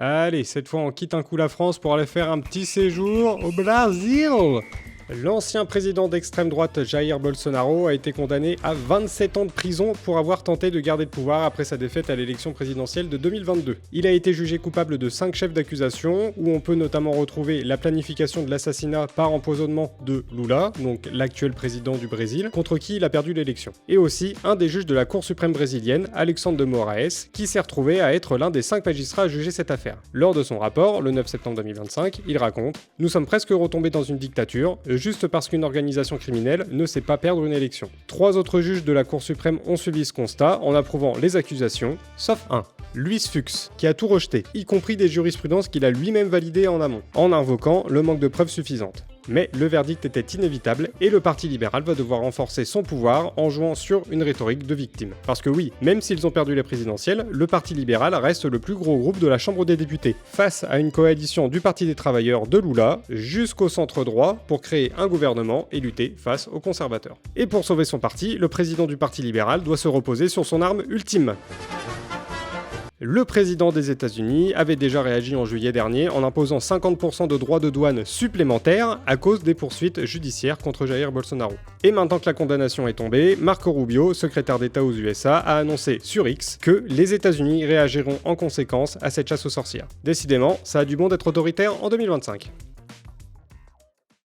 Allez, cette fois on quitte un coup la France pour aller faire un petit séjour au Brésil. L'ancien président d'extrême droite Jair Bolsonaro a été condamné à 27 ans de prison pour avoir tenté de garder le pouvoir après sa défaite à l'élection présidentielle de 2022. Il a été jugé coupable de 5 chefs d'accusation, où on peut notamment retrouver la planification de l'assassinat par empoisonnement de Lula, donc l'actuel président du Brésil, contre qui il a perdu l'élection. Et aussi un des juges de la Cour suprême brésilienne, Alexandre de Moraes, qui s'est retrouvé à être l'un des 5 magistrats à juger cette affaire. Lors de son rapport, le 9 septembre 2025, il raconte « Nous sommes presque retombés dans une dictature, juste parce qu'une organisation criminelle ne sait pas perdre une élection. 3 autres juges de la Cour suprême ont suivi ce constat en approuvant les accusations, sauf un, Luis Fux, qui a tout rejeté, y compris des jurisprudences qu'il a lui-même validées en amont, en invoquant le manque de preuves suffisantes. Mais le verdict était inévitable et le Parti libéral va devoir renforcer son pouvoir en jouant sur une rhétorique de victime. Parce que oui, même s'ils ont perdu les présidentielles, le Parti libéral reste le plus gros groupe de la Chambre des députés, face à une coalition du Parti des travailleurs de Lula jusqu'au centre droit pour créer un gouvernement et lutter face aux conservateurs. Et pour sauver son parti, le président du Parti libéral doit se reposer sur son arme ultime. Le président des États-Unis avait déjà réagi en juillet dernier en imposant 50% de droits de douane supplémentaires à cause des poursuites judiciaires contre Jair Bolsonaro. Et maintenant que la condamnation est tombée, Marco Rubio, secrétaire d'État aux USA, a annoncé sur X que les États-Unis réagiront en conséquence à cette chasse aux sorcières. Décidément, ça a du bon d'être autoritaire en 2025.